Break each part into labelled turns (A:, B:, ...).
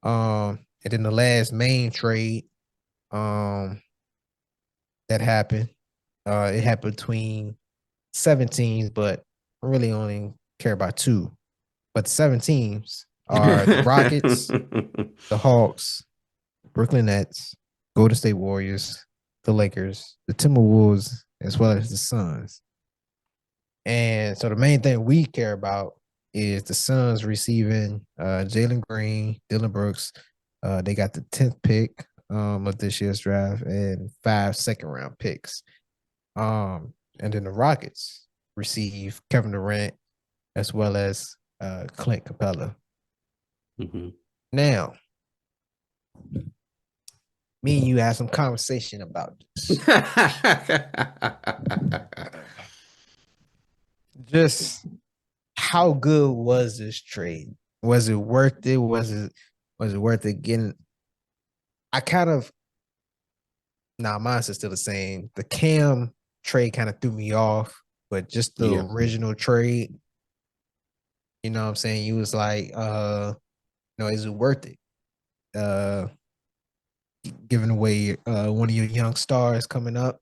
A: And then the last main trade um that happened, it happened between 17s, but I really only care about two. But the 7 teams are the Rockets, the Hawks, Brooklyn Nets, Golden State Warriors, the Lakers, the Timberwolves, as well as the Suns. And so the main thing we care about is the Suns receiving Jalen Green, Dylan Brooks. They got the 10th pick of this year's draft and 5 second-round picks. And then the Rockets receive Kevin Durant as well as Clint Capella.
B: Mhm.
A: Now, me and you had some conversation about this. Just how good was this trade? Was it worth it? Was it worth it getting? I kind of mine's is still the same. The Cam trade kind of threw me off, but just the
B: Yeah.
A: original trade, you know what I'm saying? You was like, is it worth it? Uh Giving away one of your young stars coming up.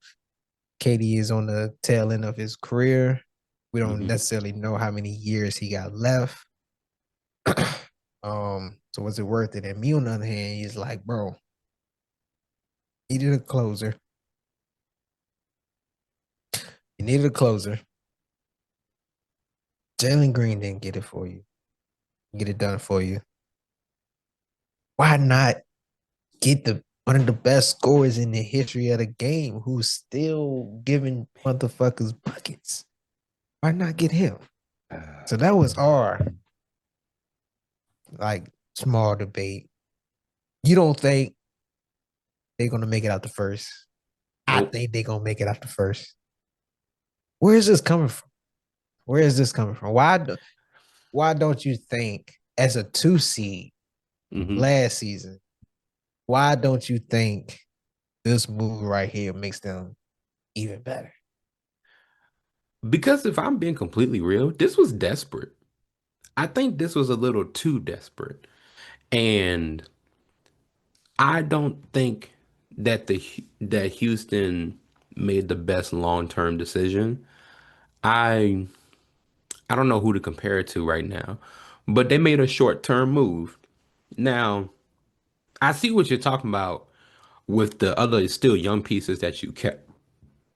A: KD is on the tail end of his career. We don't
B: Mhm.
A: necessarily know how many years he got left. So was it worth it? And me on the other hand, he's like, bro, he needed a closer. You needed a closer. Jalen Green didn't get it for you. Get it done for you. Why not get the one of the best scorers in the history of the game who's still giving motherfuckers buckets? Why not get him? So that was our like small debate. You don't think they're gonna make it out the first? I
B: Nope.
A: think they're gonna make it out the first. Where is this coming from? Where is this coming from? Why don't you think as a 2 seed
B: Mhm.
A: last season, why don't you think this move right here makes them even better?
B: Because if I'm being completely real, this was desperate. I think this was a little too desperate. And I don't think that that Houston made the best long-term decision. I I don't know who to compare it to right now, but they made a short-term move. Now, I see what you're talking about with the other still young pieces that you kept.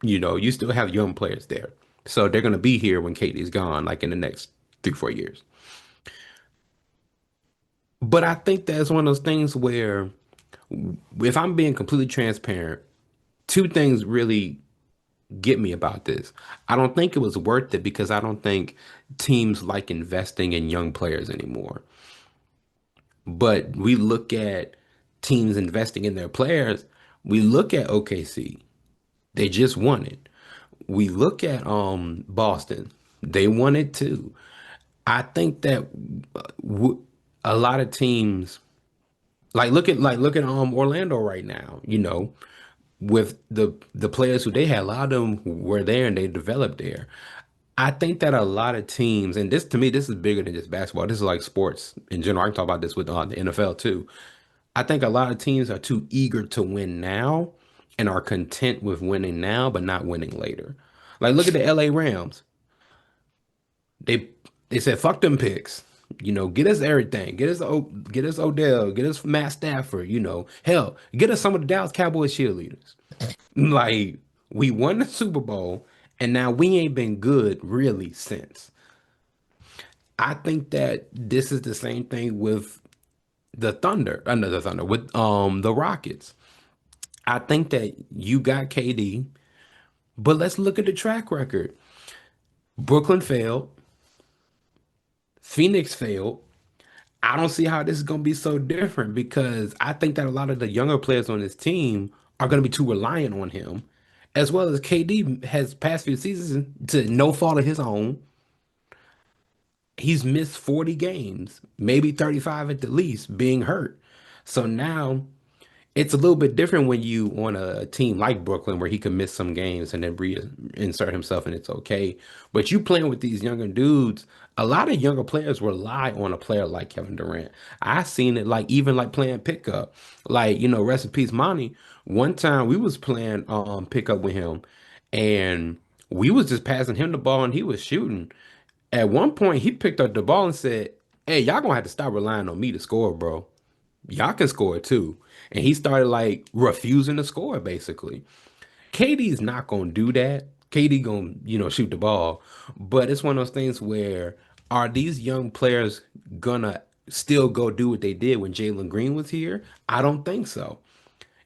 B: You still have young players there. So they're going to be here when Katie's gone, like in the next 3, 4 years. But I think that's one of those things where, if I'm being completely transparent, two things really get me about this. I don't think it was worth it because I don't think teams like investing in young players anymore. But we look at teams investing in their players. We look at OKC. They just won it. We look at Boston. They won it too. I think that w a lot of teams like look at Orlando right now, with the players who they had, a lot of them were there and they developed there. I think that a lot of teams, and this to me, this is bigger than just basketball. This is like sports in general. I can talk about this with the NFL too. I think a lot of teams are too eager to win now and are content with winning now, but not winning later. Like look at the LA Rams. They they said fuck them picks. Get us everything. Get us Odell. Get us Matt Stafford. Hell, get us some of the Dallas Cowboys cheerleaders. Like we won the Super Bowl, and now we ain't been good really since. I think that this is the same thing with the Thunder, under the Thunder, with the Rockets. I think that you got KD, but let's look at the track record. Brooklyn failed, Phoenix failed. I don't see how this is going to be so different because I think that a lot of the younger players on this team are going to be too reliant on him, as well as KD has past few seasons to no fault of his own. He's missed 40 games, maybe 35 at the least, being hurt. So now It's a little bit different when you on a team like Brooklyn where he can miss some games and then reinsert himself and it's okay. But you playing with these younger dudes, a lot of younger players rely on a player like Kevin Durant. I seen it like even like playing pickup. Like, rest in peace, Monty. One time we was playing pickup with him and we was just passing him the ball and he was shooting. At one point he picked up the ball and said, "Hey, y'all gonna have to stop relying on me to score, bro. Y'all can score too." And he started like refusing to score basically. KD's not gonna do that. KD gonna, shoot the ball. But it's one of those things where are these young players gonna still go do what they did when Jalen Green was here? I don't think so.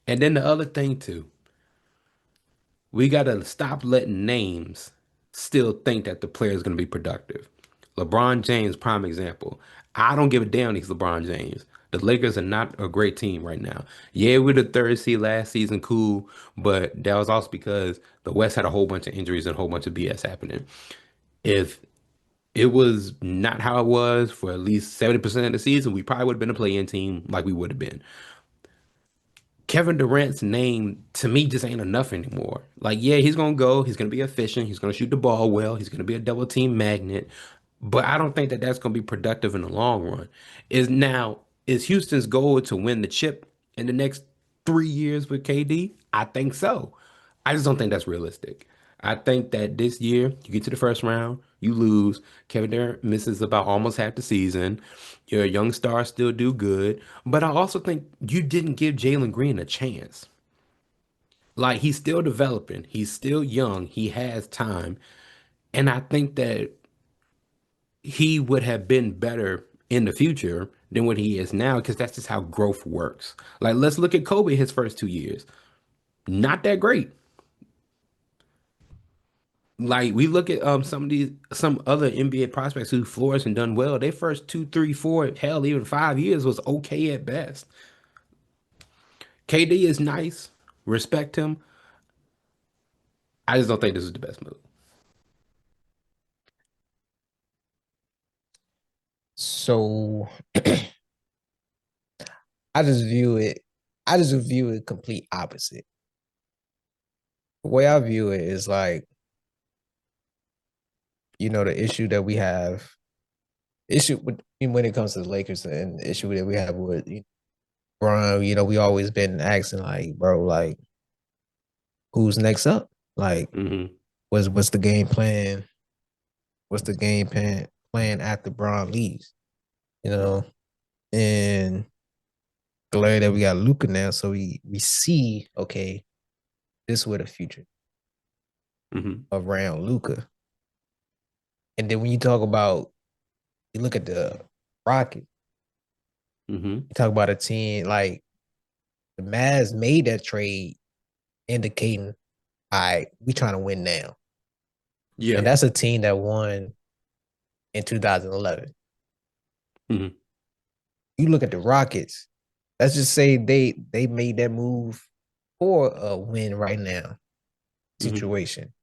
B: And then the other thing too, we got to stop letting names still think that the player is going to be productive. LeBron James, prime example. I don't give a damn he's LeBron James. The Lakers are not a great team right now. Yeah, we're the third seed last season, cool, but that was also because the West had a whole bunch of injuries and a whole bunch of BS happening. If it was not how it was for at least 70% of the season, we probably would have been a play-in team like we would have been. Kevin Durant's name to me just ain't enough anymore. Like, yeah, he's gonna go, he's gonna be efficient, he's gonna shoot the ball well, he's gonna be a double team magnet, but I don't think that that's gonna be productive in the long run. Is Houston's goal to win the chip in the next 3 years with KD? I think so. I just don't think that's realistic. I think that this year you get to the first round, you lose. Kevin Durant misses about almost half the season. Your young stars still do good, but I also think you didn't give Jalen Green a chance. Like he's still developing, he's still young, he has time, and I think that he would have been better in the future than what he is now because that's just how growth works. Like let's look at Kobe his first 2 years, not that great. Like we look at some other NBA prospects who flourished and done well. Their first two, three, four, hell, even 5 years was okay at best. KD is nice, respect him. I just don't think this is the best move.
A: So I just view it, I just view it complete opposite. The way I view it is like, the issue that we have, issue with when it comes to the Lakers and the issue that we have with Bron, we always been asking like, bro, like who's next up? Like,
B: Hmm.
A: what's the game plan? What's the game plan after Bron leaves? You know, and glad that we got Luca now, so we see okay, this is where the future
B: Hmm.
A: around Luca. And then when you talk about, you look at the Rockets,
B: Hmm.
A: you talk about a team like the Mavs made that trade indicating, all right, we trying to win now.
B: Yeah.
A: And that's a team that won in 2011.
B: Hmm.
A: You look at the Rockets, let's just say they made that move for a win right now
B: Hmm.
A: situation.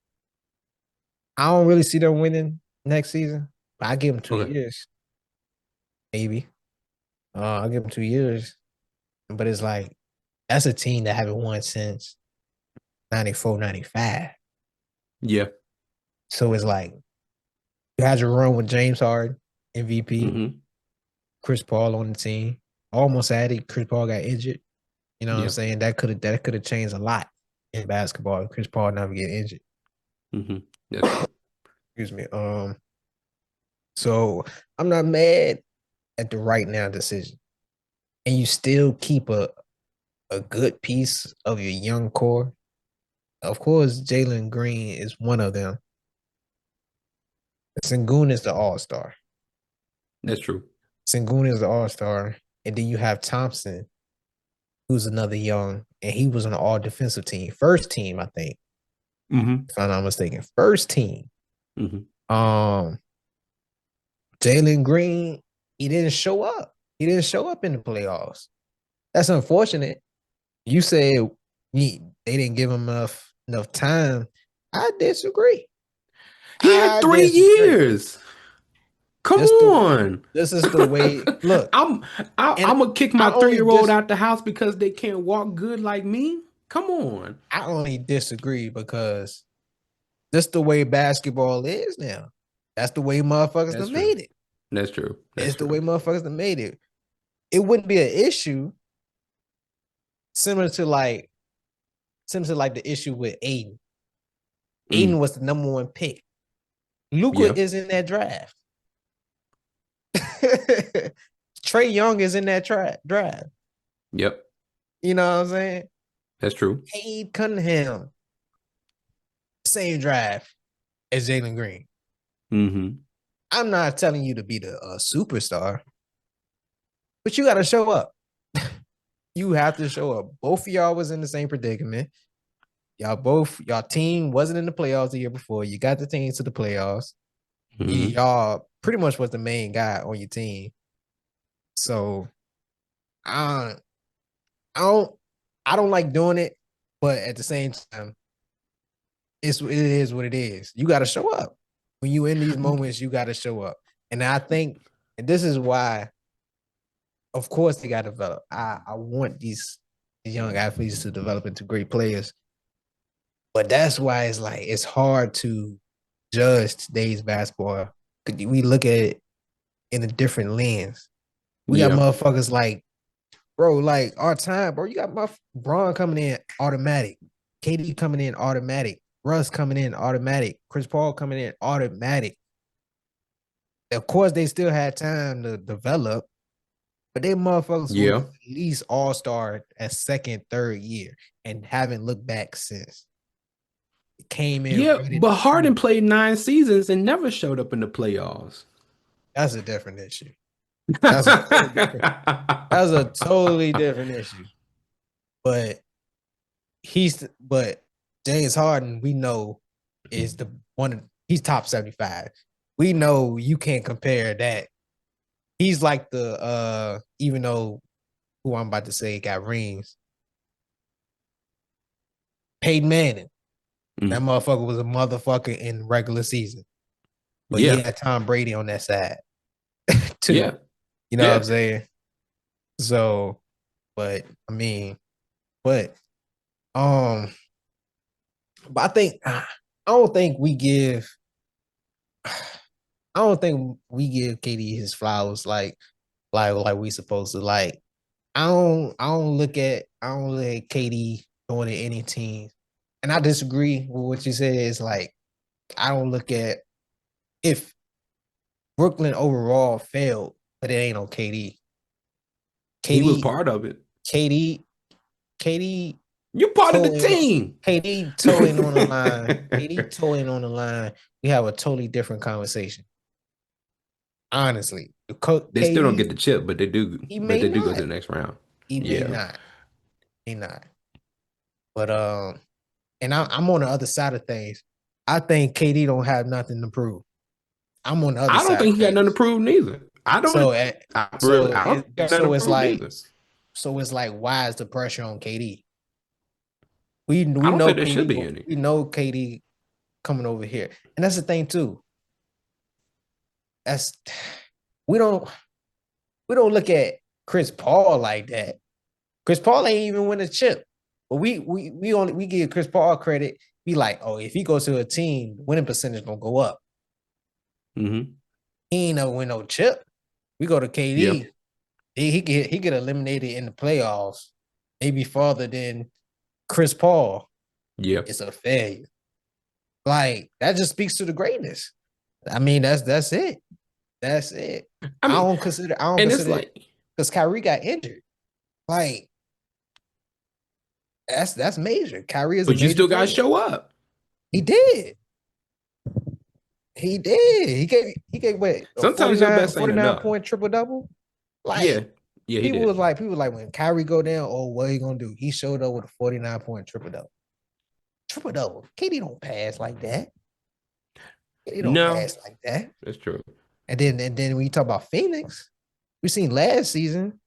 A: I don't really see them winning next season, but I give them two
B: Okay.
A: years, maybe. I'll give them 2 years. But it's like that's a team that haven't won since 94, 95.
B: Yeah.
A: So it's like you had your run with James Harden, MVP,
B: Hmm.
A: Chris Paul on the team. Almost had it. Chris Paul got injured. You know what I'm
B: Yeah.
A: saying? That could have changed a lot in basketball. Chris Paul never get injured.
B: Hmm. That's true.
A: Excuse me. So I'm not mad at the right now decision. And you still keep a good piece of your young core. Of course, Jalen Green is one of them. Sengun is the all-star.
B: That's true.
A: Sengun is the all-star. And then you have Thompson, who's another young, and he was on the all defensive team. First team, I think,
B: Hmm.
A: if I'm not mistaken. First team.
B: Hmm.
A: Um, Jalen Green, he didn't show up. He didn't show up in the playoffs. That's unfortunate. You said they didn't give him enough time. I disagree.
B: He had
A: I
B: three
A: disagree.
B: years. Come
A: This the
B: on.
A: this is the way. Look, and
B: I'm gonna kick my
A: I only
B: 3-year-old
A: dis
B: out the house because they can't walk good like me. Come on.
A: I only disagree because this the way basketball is now. That's the way motherfuckers
B: That's
A: done
B: true.
A: made it.
B: That's true. That's
A: It's the way
B: true.
A: motherfuckers done made it. It wouldn't be an issue similar to like the issue with Aiden. Aiden
B: Mm,
A: was the number one pick. Luca
B: yeah.
A: is in that draft. Trey Young is in that draft.
B: Yep.
A: You know what I'm saying?
B: That's true.
A: Cade Cunningham, same draft as Jalen Green.
B: Mm-hmm.
A: I'm not telling you to be the superstar, but you got to show up. You have to show up. Both of y'all was in the same predicament. Y'all team wasn't in the playoffs the year before. You got the team to the playoffs.
B: Mm-hmm.
A: Y'all pretty much was the main guy on your team. So I I don't I don't like doing it, but at the same time, it is what it is. You got to show up when you in these moments. You got to show up, and I think, and this is why, of course, they got to develop. I want these young athletes to develop into great players, but that's why it's like it's hard to judge today's basketball. We look at it in a different lens. We got
B: Yeah.
A: motherfuckers like, bro, like our time, bro. You got my Braun coming in automatic, KD coming in automatic, Russ coming in automatic, Chris Paul coming in automatic. Of course, they still had time to develop, but they motherfuckers was
B: Yeah.
A: at least all star at second, third year and haven't looked back since. It came in
B: Yeah.
A: ready to
B: But Harden
A: shoot.
B: played 9 seasons and never showed up in the playoffs.
A: That's a different issue. That's a whole different. That's a totally different issue. But but James Harden, we know, is the one. He's top 75. We know you can't compare that. He's like the even though who I'm about to say got rings, Peyton Manning. That
B: Mm.
A: motherfucker was a motherfucker in regular season. But he
B: Yeah.
A: had Tom Brady on that side too.
B: Yeah.
A: You know what I'm
B: Yeah.
A: saying? So, but I mean, but um, but I don't think we give I don't think we give KD his flowers like we supposed to. Like I don't look at KD going to any team. And I disagree with what you said. It's like I don't look at if Brooklyn overall failed, but it ain't on KD.
B: He was
A: KD,
B: part of it.
A: KD, KD
B: You part of the
A: towing
B: team.
A: KD towing on the line. KD towing on the line. We have a totally different conversation. Honestly,
B: They still don't
A: KD,
B: get the chip, but they do.
A: he
B: But
A: may
B: they do go
A: not.
B: to the next round.
A: He may
B: Yeah.
A: not. He not. But and I'm on the other side of things. I think KD don't have nothing to prove. I'm on the other
B: I don't
A: side of
B: think he got nothing to
A: things.
B: prove neither. I don't.
A: So
B: I really. I don't think he got nothing
A: so
B: to
A: it's
B: prove
A: like
B: neither.
A: why is the pressure on KD?
B: I
A: We
B: don't
A: know
B: think there should
A: KD
B: be any.
A: we know KD coming over here, and that's the thing too. That's we don't we don't look at Chris Paul like that. Chris Paul ain't even win a chip, but we give Chris Paul credit. Be like, oh, if he goes to a team, winning percentage gonna go up.
B: Mm-hmm.
A: He ain't never win no chip. We go to
B: Yeah.
A: KD. He get eliminated in the playoffs, maybe farther than Chris Paul.
B: Yeah.
A: It's a failure. Like that just speaks to the greatness. I mean, that's it. That's it.
B: I mean,
A: I don't
B: and it's
A: consider it
B: like,
A: because Kyrie got injured. Like that's major. Kyrie is a
B: but you
A: major
B: still got to
A: player.
B: show up.
A: He did. He did. He gave what a
B: Sometimes your best ain't
A: 49
B: enough.
A: point triple double.
B: Yeah.
A: Like
B: Yeah, he did.
A: people was like when Kyrie go down, oh, what he gonna do? He showed up with a 49 point triple double. Triple double. KD don't pass like that. KD don't
B: No,
A: pass like that.
B: that's true.
A: And then when you talk about Phoenix, we seen last season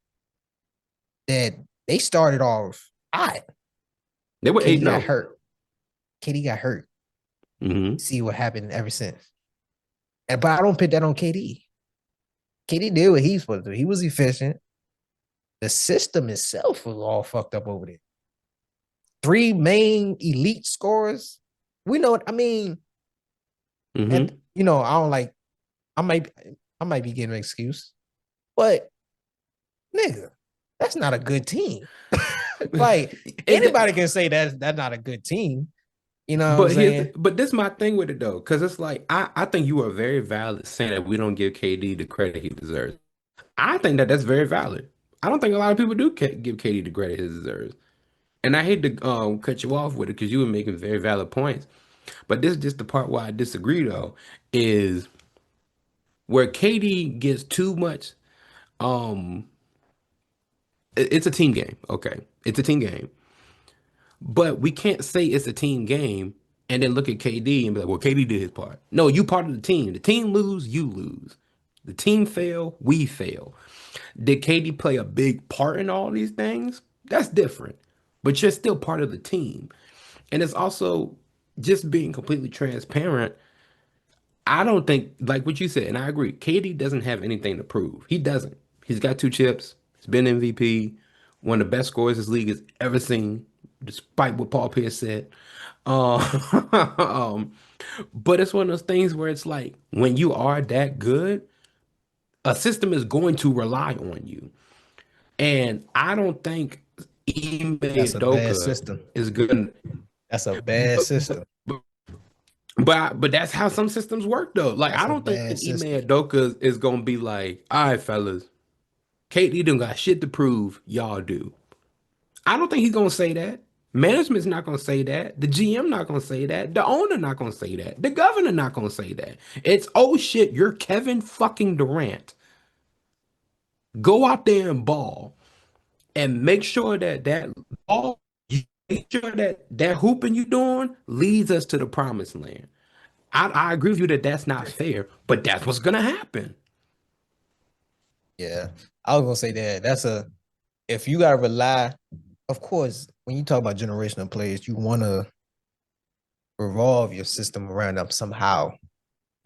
A: that they started off hot.
B: They were 8
A: KD got
B: 0.
A: hurt. KD got hurt.
B: Mm-hmm.
A: See what happened ever since. But I don't put that on KD. KD did what he's supposed to do. He was efficient. The system itself was all fucked up over there. Three main elite scorers. We know what I mean. And
B: Mm-hmm.
A: I don't like. I might. I might be getting an excuse, but nigga, that's not a good team. Like anybody can say that's not a good team. You know what I'm saying?
B: But this is my thing with it though, because it's like I think you are very valid saying that we don't give KD the credit he deserves. I think that that's very valid. I don't think a lot of people do give KD the credit he deserves. And I hate to cut you off with it because you were making very valid points. But this is just the part where I disagree though, is where KD gets too much. Um, it's a team game. Okay, it's a team game. But we can't say it's a team game and then look at KD and be like, well, KD did his part. No, you part of the team. The team lose, you lose. The team fail, we fail. Did KD play a big part in all these things? That's different. But you're still part of the team. And it's also just being completely transparent. I don't think, like what you said, and I agree, KD doesn't have anything to prove. He doesn't. He's got two chips. He's been MVP, one of the best scorers this league has ever seen, despite what Paul Pierce said. Um, but it's one of those things where it's like when you are that good, a system is going to rely on you. And I don't think Ime
A: That's a bad
B: Udoka
A: system.
B: is good.
A: That's a bad system.
B: But that's how some systems work though. Like
A: That's
B: I
A: a
B: don't think
A: bad
B: Ime
A: system.
B: Udoka is gonna be like, all right, fellas, KD done got shit to prove. Y'all do. I don't think he's gonna say that. Management's not gonna say that. The GM not gonna say that. The owner not gonna say that. The governor not gonna say that. It's oh shit, you're Kevin fucking Durant. Go out there and ball and make sure that ball, you make sure that hooping you doing leads us to the promised land. I agree with you that that's not fair, but that's what's gonna happen.
A: Yeah. I was gonna say that. That's a if you gotta rely, of course, when you talk about generational players, you wanna revolve your system around them somehow.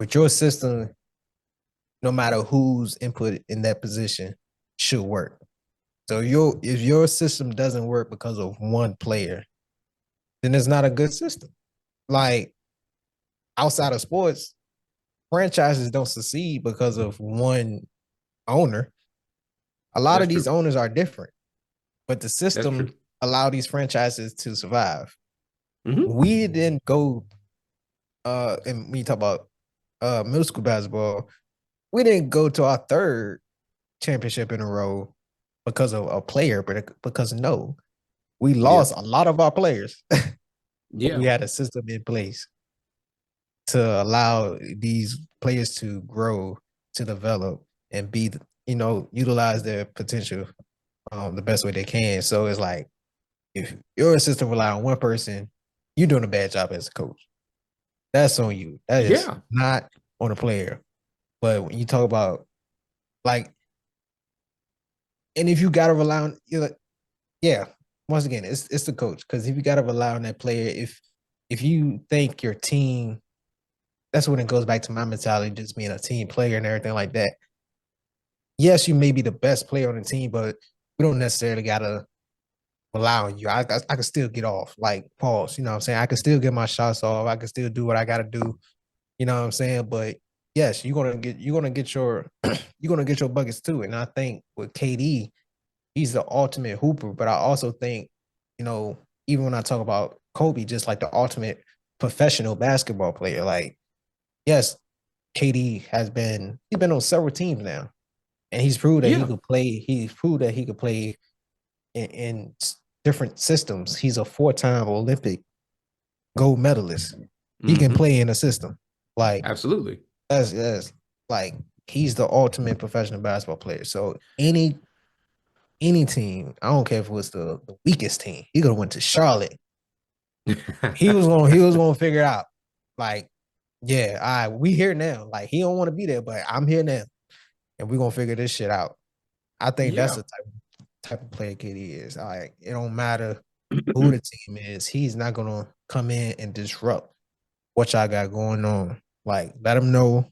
A: But your system, no matter who's input in that position, should work. So if your system doesn't work because of one player, then it's not a good system. Like outside of sports, franchises don't succeed because of one owner. A lot
B: That's
A: of these
B: true.
A: owners are different, but the
B: That's
A: system
B: true.
A: allow these franchises to survive.
B: Hmm.
A: We didn't go and when you talk about middle school basketball, we didn't go to our third championship in a row because of a player, but because no, we
B: Yeah.
A: lost a lot of our players. We
B: Yeah.
A: had a system in place to allow these players to grow, to develop, and be, utilize their potential the best way they can. So it's like if your system rely on one person, you're doing a bad job as a coach. That's on you. That is
B: Yeah.
A: not on the player. But when you talk about like, and if you gotta rely on, yeah, once again, it's the coach. Because if you gotta rely on that player, if you think your team, that's when it goes back to my mentality, just being a team player and everything like that. Yes, you may be the best player on the team, but we don't necessarily gotta rely on you. I can still get off, like pause. You know what I'm saying? I can still get my shots off. I can still do what I gotta do. You know what I'm saying? But yes, you're gonna get your you're gonna get your buckets too. And I think with KD, he's the ultimate hooper. But I also think, you know, even when I talk about Kobe, just like the ultimate professional basketball player. Like, yes, KD he's been on several teams now. And he's proved that he
B: Yeah.
A: could play. He's proved that he could play in different systems. He's a four-time Olympic gold medalist. He can
B: Hmm.
A: play in a system. Like
B: Absolutely.
A: that's like he's the ultimate professional basketball player. So any team, I don't care if it was the weakest team, he could have went to Charlotte. He was gonna figure it out. Like, yeah, all right, we here now. Like he don't want to be there, but I'm here now, and we're gonna figure this shit out. I think that's
B: Yeah.
A: the type of player KD is. Like it don't matter who the team is, he's not gonna come in and disrupt what y'all got going on. Like let him know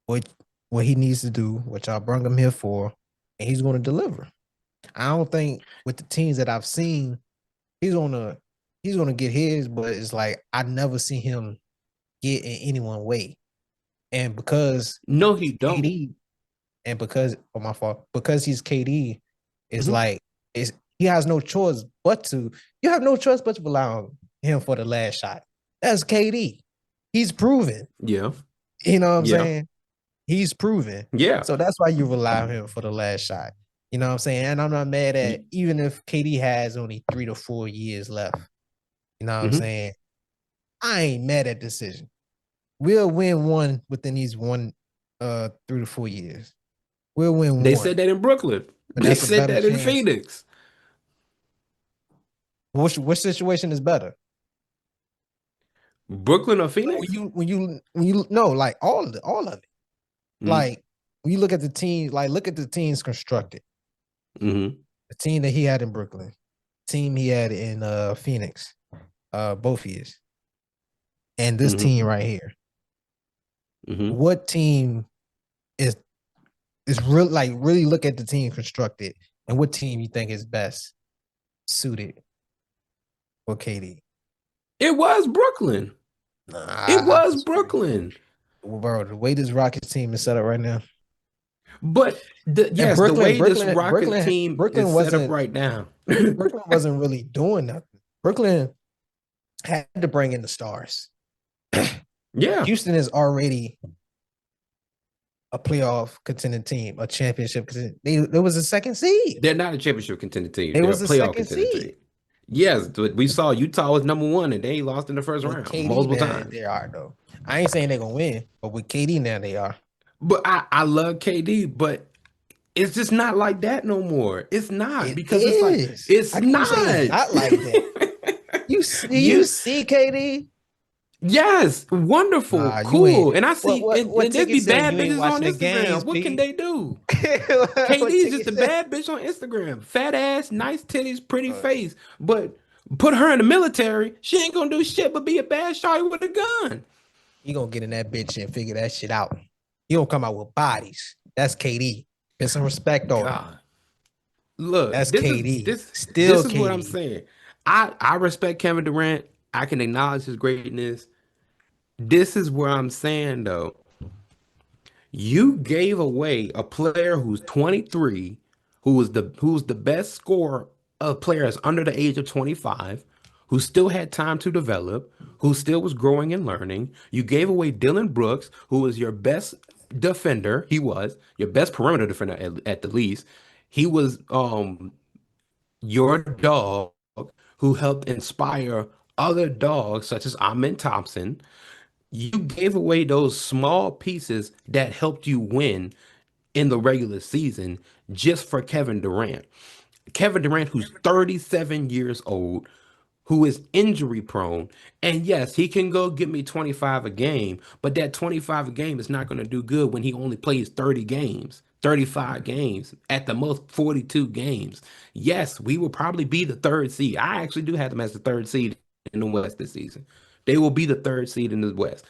A: what. what he needs to do, which I brought him here for, and he's going to deliver. I don't think with the teams that I've seen, he's gonna he's gonna get his, but it's like I never see him get in any one way. And because
B: No, he don't.
A: KD, and because of my fault, because he's KD, it's
B: Hmm.
A: like it's he has no choice but to you have no choice but to rely on him for the last shot. That's KD. He's proven.
B: Yeah,
A: You know what I'm
B: yeah,
A: saying? He's proven.
B: yeah.
A: So that's why you rely on him for the last shot. You know what I'm saying? And I'm not mad at even if KD has only 3 to 4 years left. You know what I'm
B: Hmm.
A: saying? I ain't mad at decision. We'll win one within these 3 to 4 years. We'll win
B: They
A: one.
B: said that in Brooklyn.
A: But
B: They
A: that's a
B: said
A: better
B: that in
A: chance.
B: Phoenix.
A: Which situation is better?
B: Brooklyn or
A: No,
B: Phoenix?
A: when you no, like all of it.
B: Hmm.
A: Like when you look at the team, like look at the teams constructed.
B: Hmm.
A: The team that he had in Brooklyn, team he had in Phoenix, both years, and this
B: Hmm.
A: team right here.
B: Hmm.
A: What team is real like really look at the team constructed and what team you think is best suited for KD?
B: It was Brooklyn. It
A: Nah, I
B: was
A: disagree.
B: Brooklyn.
A: Bro, the way this Rockets team is set up right now.
B: But
A: And
B: yes, the way this Rocket
A: Brooklyn,
B: team is set up right now.
A: Brooklyn wasn't really doing nothing. Brooklyn had to bring in the stars.
B: Yeah,
A: Houston is already a playoff contending team, a championship. They was a second seed.
B: they're not a championship contending team.
A: They
B: They're a
A: was a
B: playoff
A: second
B: contending
A: seed.
B: team. Yes, but we saw Utah was number one and they lost in the first
A: With
B: round
A: KD,
B: multiple
A: now
B: times.
A: they are though. I ain't saying they're gonna win, but with KD now they are.
B: But I love KD, but it's just not like that no more. It's not
A: It
B: because it's like
A: is.
B: it's
A: How can you say it's
B: not.
A: not like that? You
B: You
A: see KD?
B: yes, wonderful,
A: Nah, you ain't.
B: cool. And I
A: What
B: see
A: what what
B: and there'd
A: ticket
B: be
A: said
B: bad
A: you ain't
B: bitches on
A: watching the
B: Instagram.
A: games,
B: What can
A: P?
B: they do?
A: What
B: KD is just
A: ticket
B: a
A: said?
B: bad bitch on Instagram. Fat ass, nice titties, pretty face. But put her in the military, she ain't gonna do shit but be a bad shawty with a gun.
A: You gonna get in that bitch and figure that shit out. You don't come out with bodies. That's KD. Put some respect on it.
B: God. Look,
A: That's
B: this is
A: KD.
B: this
A: Still
B: this is what I'm
A: KD.
B: saying. I respect Kevin Durant. I can acknowledge his greatness. This is where I'm saying though. You gave away a player who's 23, who's the best scorer of players under the age of 25, who still had time to develop, who still was growing and learning. You gave away Dylan Brooks, who was your best defender. He was your best perimeter defender at the least. He was your dog who helped inspire other dogs such as Amin Thompson. You gave away those small pieces that helped you win in the regular season just for Kevin Durant. Kevin Durant, who's 37 years old, who is injury prone. And yes, he can go get me 25 a game, but that 25 a game is not going to do good when he only plays 30 games, 35 games, at the most 42 games. Yes, we will probably be the third seed. I actually do have them as the third seed in the West this season. They will be the third seed in the West.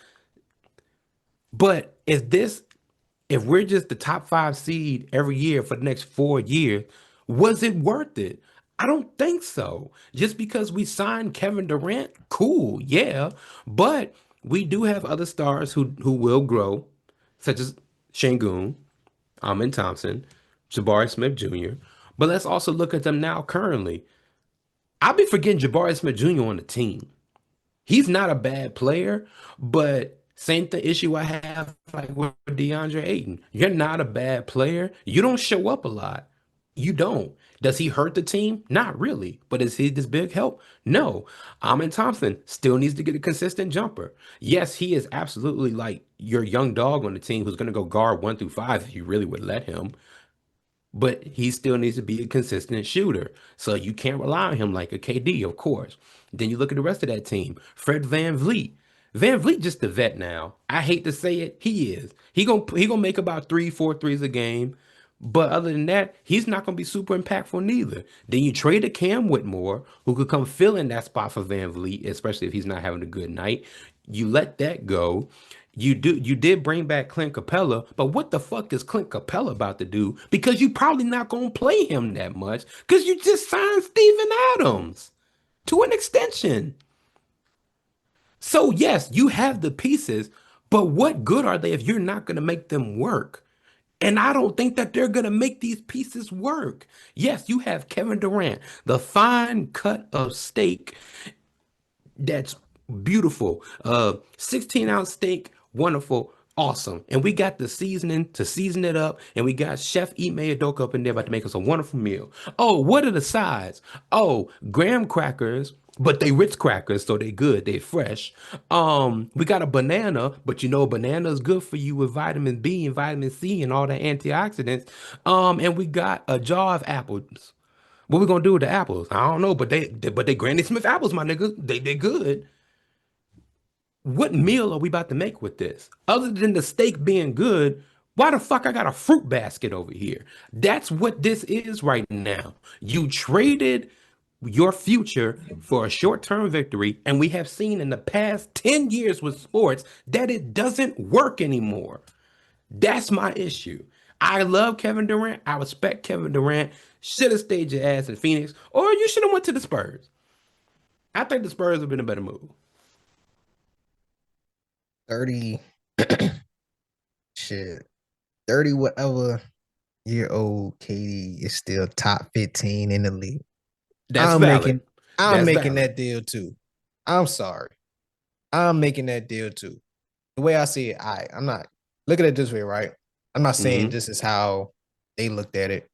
B: But if we're just the top five seed every year for the next 4 years, was it worth it? I don't think so. Just because we signed Kevin Durant, cool, yeah. But we do have other stars who will grow, such as Şengün, Amin Thompson, Jabari Smith Jr. But let's also look at them now currently. I'll be forgetting Jabari Smith Jr. on the team. He's not a bad player, but same issue I have like with DeAndre Ayton. You're not a bad player. You don't show up a lot. You don't. Does he hurt the team? Not really. But is he this big help? No. Amin Thompson still needs to get a consistent jumper. Yes, he is absolutely like your young dog on the team who's going to go guard 1 through 5 if you really would let him, but he still needs to be a consistent shooter. So you can't rely on him like a KD, of course. Then you look at the rest of that team. Fred Van Vliet. Van Vliet just a vet now. I hate to say it, he is. He gonna make about 3, 4 threes a game. But other than that, he's not gonna be super impactful neither. Then you trade a Cam Whitmore, who could come fill in that spot for Van Vliet, especially if he's not having a good night. You let that go. You did bring back Clint Capella, but what the fuck is Clint Capella about to do? Because you probably not gonna play him that much because you just signed Steven Adams to an extension. So yes, you have the pieces, but what good are they if you're not gonna make them work? And I don't think that they're gonna make these pieces work. Yes, you have Kevin Durant, the fine cut of steak that's beautiful. 16-ounce steak, wonderful, awesome. And we got the seasoning to season it up, and we got Chef Ime Udoka up in there about to make us a wonderful meal. Oh, what are the sides? Oh, graham crackers, but they Ritz crackers, so they good, they fresh. We got a banana, but you know banana is good for you with vitamin B and vitamin C and all the antioxidants. And we got a jar of apples. What we gonna do with the apples? I don't know, but they Granny Smith apples, my nigga. They good. What meal are we about to make with this? Other than the steak being good, why the fuck I got a fruit basket over here? That's what this is right now. You traded your future for a short-term victory, and we have seen in the past 10 years with sports that it doesn't work anymore. That's my issue. I love Kevin Durant. I respect Kevin Durant. Should have stayed your ass in Phoenix, or you should have went to the Spurs. I think the Spurs have been a better move.
A: 30 shit. 30 whatever year old KD is still top 15 in the league.
B: That's
A: I'm
B: valid.
A: making I'm
B: That's
A: making
B: valid.
A: that deal too. I'm sorry. I'm making that deal too. The way I see it, I'm not look at it this way, right? I'm not saying
B: Mm-hmm.
A: this is how they looked at it,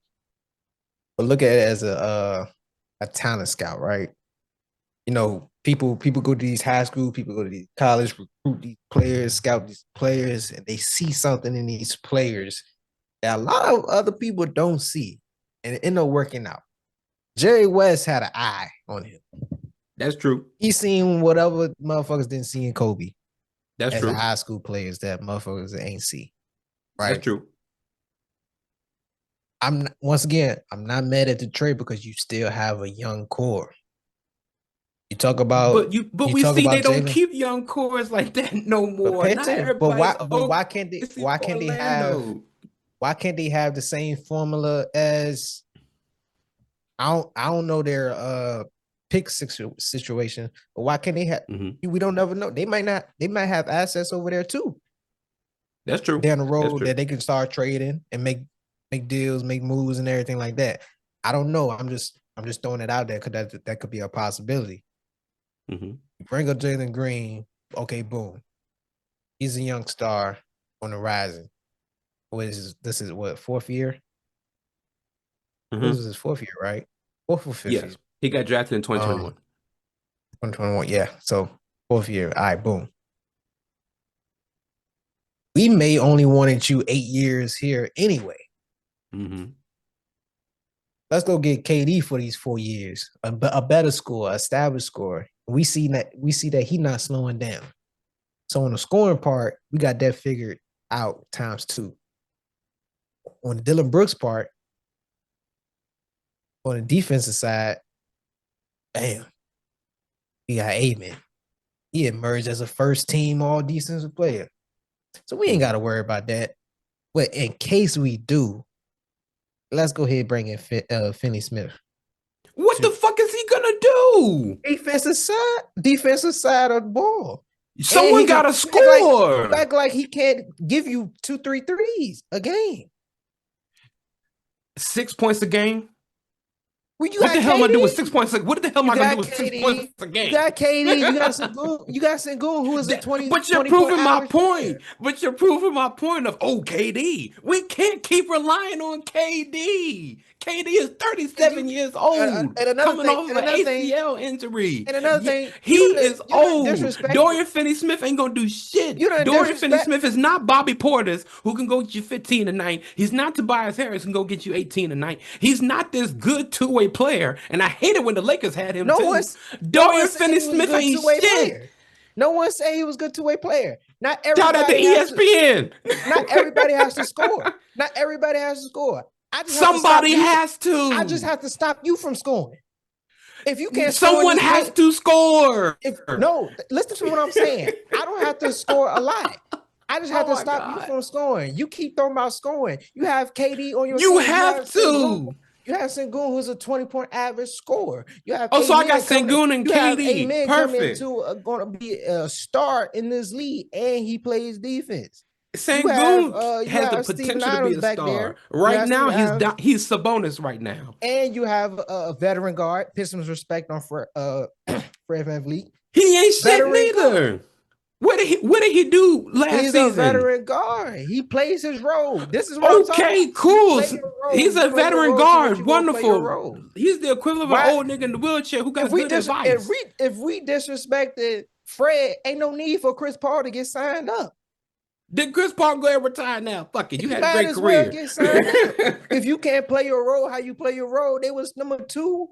A: but look at it as a talent scout, right? You know, people go to these high school, people go to these college, recruit these players, scout these players, and they see something in these players that a lot of other people don't see, and it end up working out. Jerry West had an eye on him.
B: That's true.
A: He seen whatever motherfuckers didn't see in Kobe
B: That's
A: as a
B: true.
A: high school players that motherfuckers ain't see,
B: That's
A: right?
B: true.
A: Once again, I'm not mad at the trade because you still have a young core. You talk about
B: But
A: you
B: we
A: talk
B: see
A: about
B: they don't
A: Jalen,
B: keep young cores like that no
A: but
B: more.
A: pay
B: Not
A: attention. But
B: everybody's
A: why? But
B: OKC Orlando.
A: why can't they have the same formula as I don't know their pick situation, but why can't they have?
B: Hmm.
A: We don't never know. They might not. They might have assets over there too
B: That's true.
A: down the
B: That's
A: road
B: true.
A: that they can start trading and make deals, make moves, and everything like that. I don't know. I'm just throwing it out there because that could be a possibility.
B: Hmm.
A: You bring up Jalen Green, okay, boom. He's a young star on the rising. This is what fourth year? This is
B: Hmm.
A: his fourth year, right? Fourth or fifth year?
B: Yes. He got drafted in
A: Um,
B: 2021.
A: 2021. Yeah. So fourth year. All right, boom. We may only wanted you 8 years here anyway.
B: Hmm.
A: Let's go get KD for these 4 years, a better score, established score. We see that he not slowing down. So on the scoring part, we got that figured out times two. On the Dylan Brooks part, on the defensive side, bam, we got Amen. He emerged as a first team all defensive player. So we ain't got
B: Hmm.
A: to worry about that. But in case we do, let's go ahead and bring in Finney Smith
B: What the
A: too.
B: fuck is he gonna do?
A: Defensive side of the ball. And
B: Someone gotta
A: he act like
B: score.
A: he can't give you two, three threes a game.
B: 6 points a game.
A: Well, you
B: What
A: got
B: the hell am I doing with
A: KD.
B: 6 points? What the hell am
A: You
B: I gonna do
A: got
B: with 6 points
A: KD.
B: a
A: You
B: game?
A: got KD. You got Sengun. You got Sengun, who is a twenty
B: But you're
A: twenty point
B: proving my
A: average
B: point.
A: player.
B: But you're proving my point of KD. We can't keep relying on KD. KD is
A: And you
B: 37 years old,
A: and another
B: coming
A: thing,
B: off of an ACL injury.
A: and another thing,
B: He is
A: you done
B: old.
A: disrespected.
B: Dorian Finney-Smith ain't gonna do shit.
A: You done
B: Dorian
A: disrespect.
B: Finney-Smith is not Bobby Portis, who can go get you 15 a night. He's not Tobias Harris, who can go get you 18 a night. He's not this good two-way player, and I hate it when the Lakers had him
A: No
B: too.
A: one's no one
B: Dorian
A: said he was a
B: Finney-Smith
A: good
B: ain't
A: two way
B: shit.
A: player. No one said he was a good two way player.
B: Shout out to ESPN.
A: Not everybody has to score. Not everybody has to score. I just have to stop
B: Somebody
A: you.
B: has
A: I just
B: to.
A: have to stop you from scoring. If you can't score in
B: Someone
A: this
B: has
A: paint,
B: to score.
A: if no, listen to what I'm saying. I don't have to score a lot. I just had
B: Oh
A: to
B: my
A: stop you
B: God.
A: from scoring. You keep talking about scoring. You have KD on your
B: You
A: team.
B: have to.
A: You have Sengun, who's a 20-point average scorer. You have
B: Oh, so I got
A: Amen coming.
B: Sengun and
A: You have
B: KD.
A: Amen coming
B: Perfect.
A: to going to be a start in this league, and he plays defense.
B: Sengun
A: You
B: has the
A: have Steven
B: potential to be
A: Adams
B: a
A: back
B: star.
A: there. You
B: Right
A: have
B: now,
A: Steven Adams,
B: he's Sabonis right now.
A: and you have a veteran guard. Pistons respect on Fred VanVleet.
B: He ain't shit
A: Veteran guard.
B: neither. What did he do last
A: He's a
B: season?
A: veteran guard. He plays his role. This is what I'm talking about.
B: Okay,
A: You
B: cool.
A: play your role.
B: He's
A: You
B: a
A: play your
B: veteran
A: role so that
B: guard.
A: you're gonna play your
B: Wonderful.
A: role.
B: He's the equivalent of an
A: Why
B: old nigga in the wheelchair who
A: if
B: got
A: we
B: good
A: dis if
B: advice.
A: we disrespected Fred, ain't no need for Chris Paul to get signed up.
B: Did Chris Paul go and retire now? Fuck it. You
A: He
B: had a
A: might
B: great
A: as well
B: career.
A: get signed up. If you can't play your role how you play your role, they was number two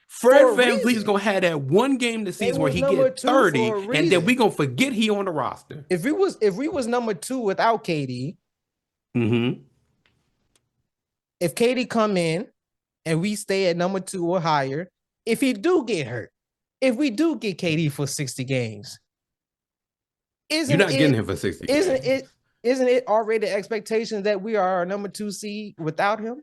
B: Fred
A: for a
B: VanVleet's
A: reason.
B: gonna have that one game this
A: They
B: season where
A: was
B: he
A: number
B: get
A: two for
B: 30,
A: a
B: and then we
A: reason.
B: gonna forget he on the roster.
A: If we was number two without KD,
B: Mm-hmm.
A: if KD come in and we stay at number two or higher, if he do get hurt, if we do get KD for 60 games,
B: You're
A: isn't
B: not getting
A: it
B: him for 60
A: isn't
B: games.
A: it isn't it already the expectation that we are a number two seed without him?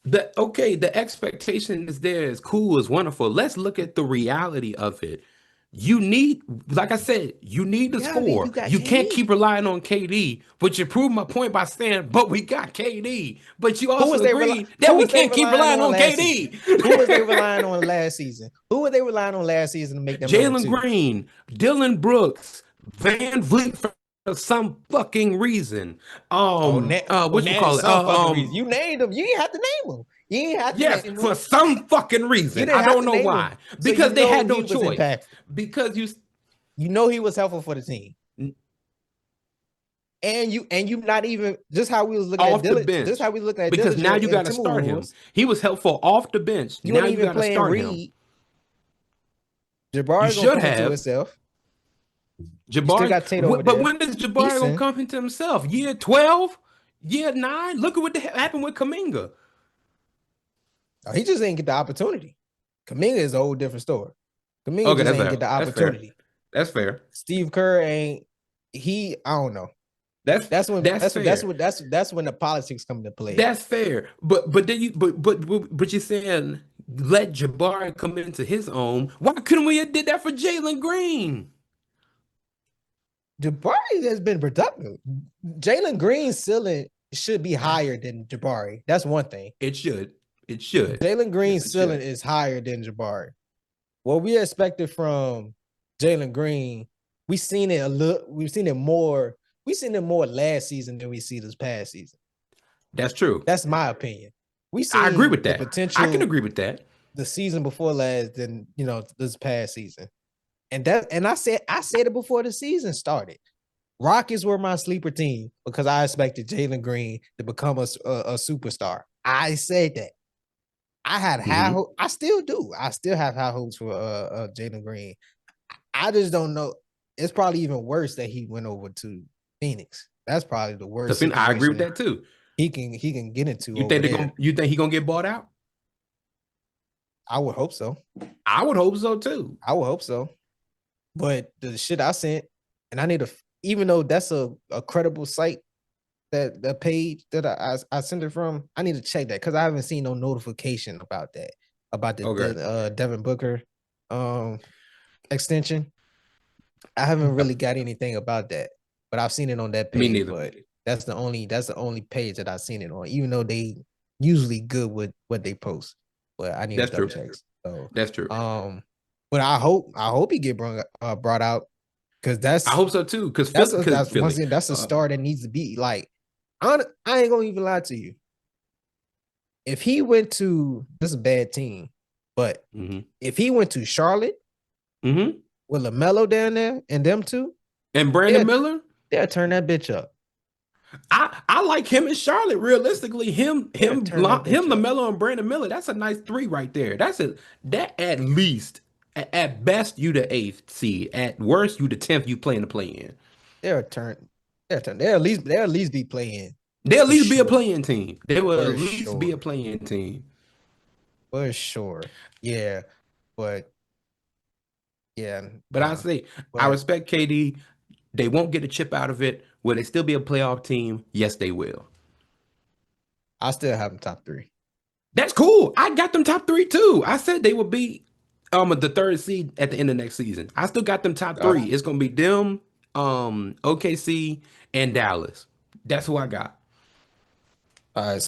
B: The expectation is there, is cool, is wonderful. Let's look at the reality of it. You need, like I said, you need to
A: Yeah, I mean,
B: score.
A: you got
B: You can't
A: KD.
B: keep relying on KD, but you proved my point by saying, but we got KD. But you
A: Who was
B: also
A: they
B: agreed that
A: who
B: we
A: was they
B: can't keep
A: relying
B: relying
A: on
B: on
A: last season?
B: KD.
A: Who was they relying on last season? Who were they relying on last season to make them number
B: Jalen
A: two?
B: Green, Dylan Brooks, Van Vliet for some fucking reason. What you
A: Now
B: call it?
A: some fucking reason. You named them. You didn't have to name them. You didn't have to
B: Yes,
A: name them.
B: for some fucking
A: You
B: reason.
A: didn't
B: I
A: have
B: don't
A: to
B: know
A: name them.
B: why.
A: So you
B: Because they
A: know
B: had
A: he
B: no
A: was
B: choice.
A: impactful.
B: Because you
A: You know he was helpful for the team. And you not even just how we was looking at
B: off the
A: Dylan, just
B: bench.
A: how we was looking at
B: Because now
A: Dillinger
B: you
A: in
B: got to start him.
A: Timberwolves.
B: He was helpful off the bench.
A: You
B: Now
A: weren't
B: you
A: even
B: got to
A: playing
B: start him.
A: Reed.
B: You
A: Jabari gonna
B: should
A: come into
B: have.
A: himself. You still
B: Jabari.
A: got Tate over
B: But
A: there.
B: when does Jabari gonna
A: Easton.
B: come into himself? Year 12? Year 9? Look at what happened with Kaminga.
A: Oh, he just didn't get the opportunity. Kaminga is a whole different story. Kaminga
B: Okay,
A: just
B: that's
A: ain't
B: fair.
A: get the
B: That's fair.
A: opportunity.
B: That's fair.
A: Steve Kerr ain't I don't know.
B: That's
A: That's when
B: that's fair.
A: that's when the politics come into play.
B: That's fair. But then you but you're saying let Jabari come into his own. Why couldn't we have did that for Jalen Green?
A: Jabari has been productive. Jalen Green's ceiling should be higher than Jabari. That's one thing.
B: It should. It should.
A: Jalen
B: Yes,
A: Green's
B: it
A: ceiling
B: should.
A: is higher than Jabari. What we expected from Jalen Green, we've seen it more. We've seen it more last season than we see this past season.
B: That's true.
A: That's my opinion. We
B: I agree
A: seen
B: with
A: the
B: that. I can
A: potential
B: agree with that.
A: the season before last than this past season. And I said it before the season started. Rockets were my sleeper team because I expected Jalen Green to become a superstar. I said that. I had high
B: Hmm.
A: hopes. I still do. I still have high hopes for Jalen Green. I just don't know. It's probably even worse that he went over to Phoenix. That's probably the worst
B: I agree with
A: situation
B: that too.
A: he can get into over there.
B: You think he gonna get bought out?
A: I would hope so.
B: I would hope so too.
A: I would hope so. But the shit I sent, and I need to, even though that's a credible site, that page that I sent it from, I need to check that because I haven't seen no notification about that, about
B: Okay.
A: the Devin Booker extension. I haven't really got anything about that, but I've seen it on that
B: Me
A: page.
B: neither.
A: But that's the only page that I've seen it on, even though they usually good with what they post. But I need to
B: That's
A: double
B: true.
A: check. So
B: That's true.
A: but I hope he get brought out because
B: I hope so too. Because
A: that's once
B: Philly.
A: again that's a star that needs to be like. I ain't gonna even lie to you. If he went to this is a bad team, but
B: Hmm.
A: if he went to Charlotte
B: Hmm.
A: with LaMelo down there and them two,
B: And Brandon
A: they'll,
B: Miller.
A: they'll turn that bitch up.
B: I like him in Charlotte. Realistically,
A: They'll turn that bitch up.
B: LaMelo, and Brandon Miller. That's a nice three right there. That at least at best you the eighth seed. At worst you the 10th. You playing the play in.
A: They'll turn. They'll at least be playing
B: They'll at
A: for
B: least be a
A: sure.
B: playing team. They will at
A: For
B: least be a
A: sure.
B: playing team.
A: For sure. Yeah. But yeah,
B: But I
A: nah.
B: say I
A: But
B: respect KD. They won't get a chip out of it. Will they still be a playoff team? Yes, they will.
A: I still have them top three.
B: That's cool. I got them top three too. I said they would be the third seed at the end of next season. I still got them top
A: Uh,
B: three. It's gonna be them, OKC, and Dallas. That's who I got.
A: all right.